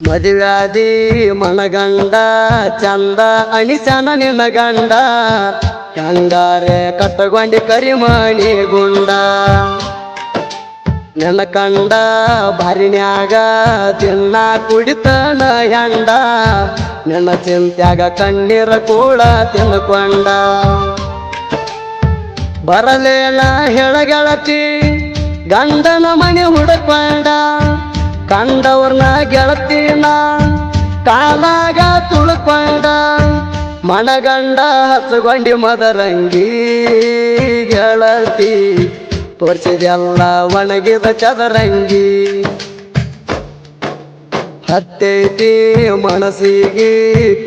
ಮದುವ್ಯಾದಿ ಮನಗಂಡ ಚಂದ ಅಣಿಸನ ನಿನ್ನ ಗಂಡ ಕಂಗಾರೆ ಕಟ್ಟಗೊಂಡಿ ಕರಿಮಣಿ ಗುಂಡ ನನ್ನ ಕಂಡ ಬಾರಿನ್ಯಾಗ ತಿನ್ನ ಕುಡಿತನ ಹೆಂಡ ನಿನ್ನ ಚಿಂತ್ಯಾಗ ಕಣ್ಣೀರ ಕೂಡ ತಿನ್ಕೊಂಡ ಬರಲೇನ ಹೇಳಗೆಳತಿ ಗಂಡನ ಮನೆ ಹುಡುಕೊಂಡ ಕಂಡವ್ರನ್ನ ಗೆಳತಿನ ಕಾಲಾಗ ತುಳ್ಕೊಂಡ ಮನಗಂಡ ಹಚ್ಚಗೊಂಡಿ ಮದರಂಗಿ ಗೆಳತಿ ತೋರ್ಸಿದೆಲ್ಲ ಒಣಗಿದ ಚದರಂಗಿ ಹತ್ತೈತಿ ಮನಸ್ಸಿಗೆ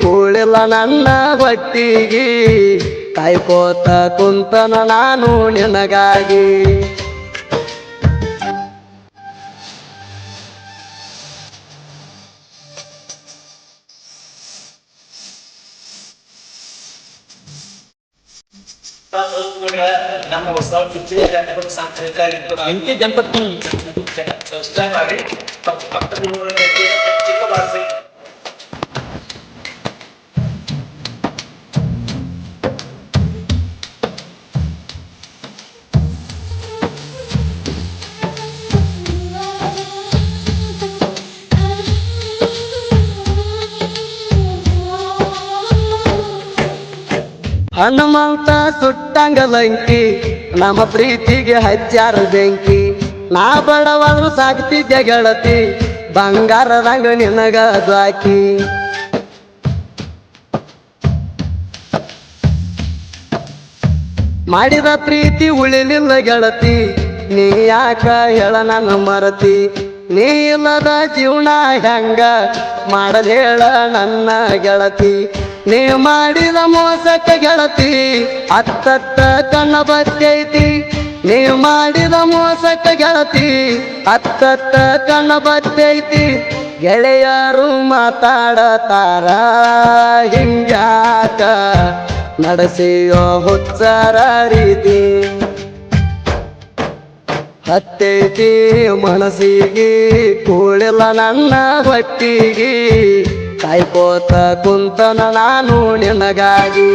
ಕೂಳಿಲ್ಲ ನನ್ನ ಹೊಟ್ಟಿಗೆ ಕಾಯ್ಕೋತ ಕುಂತನ ನಾನು ನಿನಗಾಗಿ ನಮ್ಮ ಹೊಸ ಅಂಕಿ ಗಣಪತಿ ಸಬ್ಸ್ಕ್ರೈಬ್ ಆಗಿ ಚಿಕ್ಕ ಬಾರಿಸಿ ಹನುಮಂತ ಸುಟ್ಟಂಗಲಂಕಿ ನಮ್ಮ ಪ್ರೀತಿಗೆ ಹಚ್ಚಾರ ಬೆಂಕಿ ನಾ ಬಡವಾದ್ರು ಸಾಕ್ತಿದ್ದೆ ಗೆಳತಿ ಬಂಗಾರದಂಗ ನಿನಗ ದ್ವಾಕಿ ಮಾಡಿದ ಪ್ರೀತಿ ಉಳಿಲಿಲ್ಲ ಗೆಳತಿ ನೀ ಯಾಕ ಹೇಳ ನನ್ನ ಮರತಿ ನೀ ಇಲ್ಲದ ಜೀವನ ಹೆಂಗ ಮಾಡದ ಹೇಳ ನನ್ನ ಗೆಳತಿ ನೀ ಮಾಡಿದ ಮೋಸಕ್ಕ ಗೆಳತಿ ಅತ್ತತ್ತ ಕಣ್ಣ ಬತ್ತೈತಿ ನೀ ಮಾಡಿದ ಮೋಸಕ್ಕ ಗೆಳತಿ ಅತ್ತತ್ತ ಕಣ್ಣ ಬತ್ತೈತಿ ಗೆಳೆಯರು ಮಾತಾಡತಾರ ಹಿಂಗ್ಯಾಕ ನಡೆಸಿಯೋ ಹುಚ್ಚರ ರೀತಿ ಹತ್ತೈತಿ ಮನಸ್ಸಿಗೆ ಕೂಳಿಲ್ಲ ನನ್ನ ಹೊಟ್ಟಿಗೆ ಕಾಯ್ಕೋತ ಕುಂತನ ನಾನು ನಿನಗಾಗಿ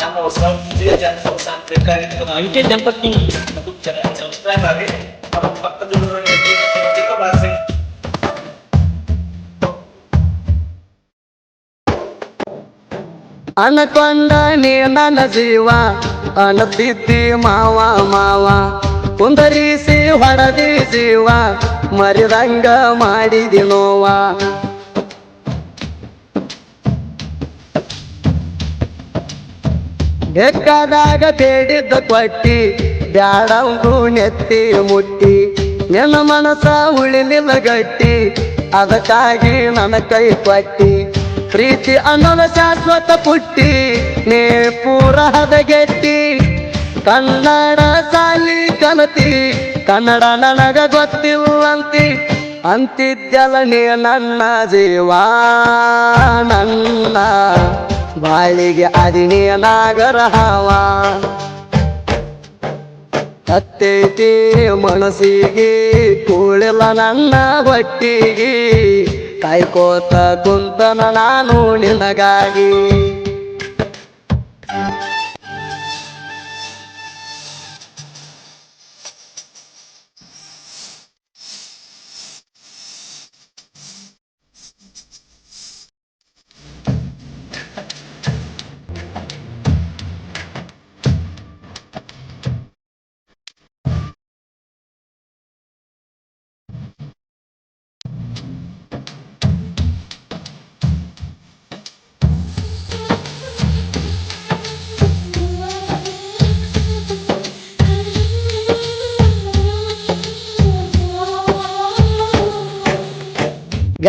ನಮ್ಮ ಹೊಸ ಅಂಕಿ ಗಣಪತಿ ಸಬ್ಸ್ಕ್ರೈಬ್ ಆಗಿ ಪಕ್ಕದ ಚಿಕ್ಕ ಬಾರಿಸಿ ಅನ್ಕೊಂಡ ನೀ ನನ್ನ ಜೀವ ಅನ್ನತಿದ್ದಿ ಮಾವ ಮಾವ ಕುಂದರಿಸಿ ಹೊಡೆದಿ ಜೀವ ಮರಿದಂಗ ಮಾಡಿದಿ ನೋವ ಬೇಕಾದಾಗ ಬೇಡಿದ್ದ ಕೊಟ್ಟಿ ಬ್ಯಾಡಂದು ನೆತ್ತಿ ಮುಟ್ಟಿ ನಿನ್ನ ಮನಸ ಉಳಿಲಿಲ್ಲ ಗಟ್ಟಿ ಅದಕ್ಕಾಗಿ ನನ್ನ ಕೈ ಕೊಟ್ಟಿ ಪ್ರೀತಿ ಅನ್ನೋದ ಶಾಶ್ವತ ಪುಟ್ಟಿ ನೀ ಪೂರ ಹದಗೆಟ್ಟಿ ಕನ್ನಡ ಸಾಲಿ ಕಲತಿ ಕನ್ನಡ ನನಗ ಗೊತ್ತಿಲ್ಲಂತಿ ಅಂತಿದ್ದಲ್ಲ ನೀ ನನ್ನ ಜೀವ ನನ್ನ ಬಾಳಿಗೆ ಅದಿನಿ ನಾಗರ ಹಾವ ಹತ್ತೈತಿ ಮನಸ್ಸಿಗೆ ಕೂಳಿಲ್ಲ ನನ್ನ ಹೊಟ್ಟಿಗೆ ಕಾಯ್ಕೋತ ಕುಂತನ ನಾನು ನಿನಗಾಗಿ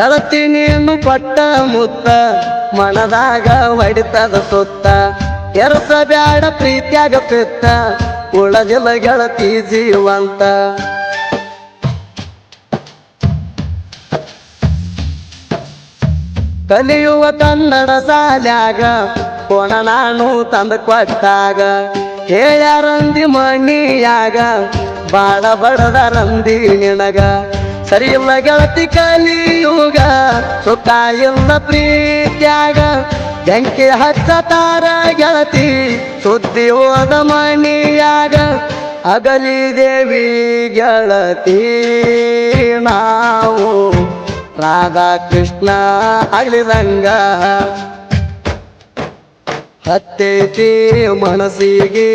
ಗೆಳತಿ ನೀನು ಪಟ್ಟ ಮುತ್ತ ಮನದಾಗ ಹೊಡಿತದ ಸುತ್ತ ಎರಸ ಬ್ಯಾಡ ಪ್ರೀತ್ಯಾಗ ಪಿತ್ತ ಉಳದಿಲ್ಲ ಗೆಳತಿ ಜೀವಂತ ಕಲಿಯುವ ಕನ್ನಡ ಸಾಲ್ಯಾಗ ಕೋಣ ನಾನು ತಂದ ಕೊಟ್ಟಾಗ ಹೇಳ್ಯಾರಂದಿ ಮಣಿಯಾಗ ಬಾಳ ಬಡದರಂದಿ ನಿನಗ ಸರಿ ಇಲ್ಲ ಗೆಳತಿ ಕಲಿಯುಗ ಸುಖ ಇಲ್ಲ ಪ್ರೀತ್ಯಾಗ ಬೆಂಕಿ ಹಚ್ಚತಾರ ಗೆಳತಿ ಸುದ್ದಿ ಹೋದ ಮಣಿಯಾಗ ಅಗಲಿ ದೇವಿ ಗೆಳತಿ ನಾವು ರಾಧಾ ಕೃಷ್ಣ ಆಗ್ಲಿದಂಗ ಹತ್ತೈತಿ ಮನಸ್ಸಿಗೆ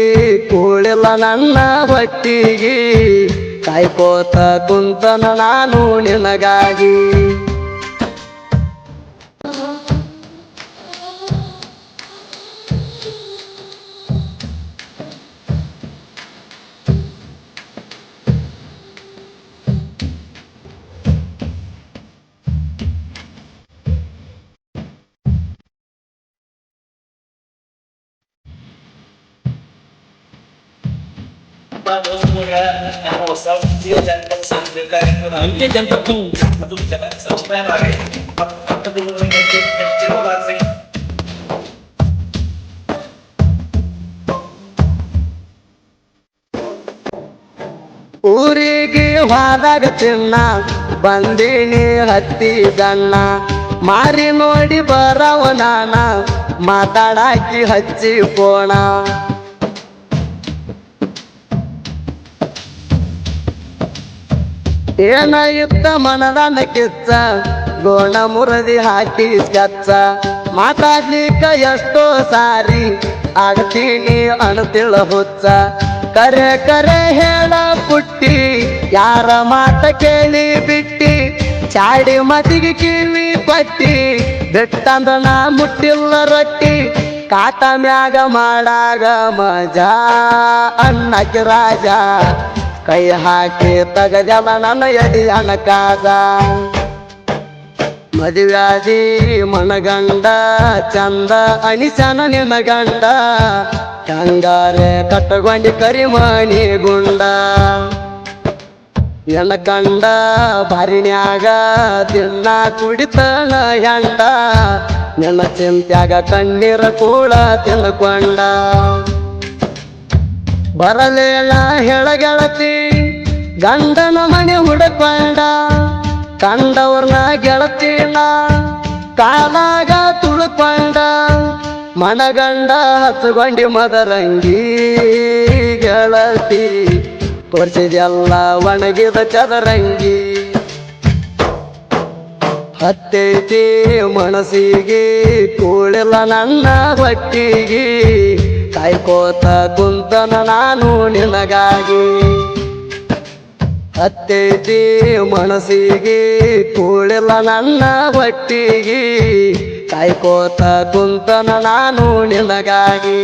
ಕೂಳಿಲ್ಲ ನನ್ನ ಹೊಟ್ಟಿಗೆ ಕಾಯ್ಕೋತ ಕುಂತನ ನಾನು ನಿನಗಾಗಿ Nanti jam 1 jangan subscribe lagi. ಊರಿಗೆ ಹೋದಾಗ ತಿನ್ನ ಬಂದಿನಿ ಹತ್ತಿ ಗಣ್ಣ ಮಾರಿ ನೋಡಿ ಬರವ ನಾನ ಮಾತಾಡಾಕಿ ಹಚ್ಚಿ ಪೋಣ ಏನಾಗಿತ್ತ ಮನದಾನ ಕಿಚ್ಚ ಗೋಣ ಮುರದಿ ಹಾಕಿ ಸ್ಕಚ್ಚ ಮಾತಾಡ್ಲಿಕ್ಕ ಎಷ್ಟೋ ಸಾರಿ ಆಗ್ತೀನಿ ಅಣತಿಳ ಹುಚ್ಚ ಕರೆ ಕರೆ ಹೇಳ ಪುಟ್ಟಿ ಯಾರ ಮಾತ ಕೇಳಿ ಬಿಟ್ಟಿ ಚಾಡಿ ಮತಿಗೆ ಕಿವಿ ಪಟ್ಟಿ ಬಿಟ್ಟಂದ್ರ ನಾ ಮುಟ್ಟಿಲ್ಲ ರೊಟ್ಟಿ ಕಾಟ ಮ್ಯಾಗ ಮಾಡಾಗ ಮಜಾ ಅನ್ನಕ್ಕೆ ರಾಜ ಕೈ ಹಾಕಿ ತಗಜಲ ನನ್ನ ಎದಿ ಅಣಕಾದ ಮದುವ್ಯಾದಿ ಮನಗಂಡ ಚಂದ ಅನಿಸನ ನಿನ್ನ ಗಂಡ ಹಂಗಾರೆ ಕಟ್ಟಗೊಂಡಿ ಕರಿಮಣಿ ಗುಂಡ ಎಣ್ಣ ಕಂಡ ಬಾರಿನ್ಯಾಗ ದಿನ ಕುಡಿತನ ಹೆಂಡ ನಿನ್ನ ಚಿಂತ್ಯಾಗ ಕಣ್ಣೀರ ಕೂಡ ತಿಳ್ಕೊಂಡ ಬರಲೇಳ ಹೆಳಗೆಳತಿ ಗಂಡನ ಮನೆ ಹುಡುಕೊಂಡ ಕಂಡವ್ರನ್ನ ಗೆಳತಿನ ಕಾಲಾಗ ತುಳ್ಕೊಂಡ ಮನಗಂಡ ಹಚ್ಚಗೊಂಡಿ ಮದರಂಗಿ ಗೆಳತಿ ತೋರ್ಸಿದೆಲ್ಲ ಒಣಗಿದ ಚದರಂಗಿ ಹತ್ತೈತಿ ಮನಸ್ಸಿಗೆ ಕೂಳಿಲ್ಲ ನನ್ನ ಹೊಟ್ಟಿಗೆ ಕಾಯ್ಕೋತ ಕುಂತನ ನಾನು ನಿನಗಾಗಿ ಹತ್ತೈತಿ ಮನಸ್ಸಿಗೆ ಕೂಳಿಲ್ಲ ನನ್ನ ಹೊಟ್ಟಿಗೆ ಕಾಯ್ಕೋತ ಕುಂತನ ನಾನು ನಿನಗಾಗಿ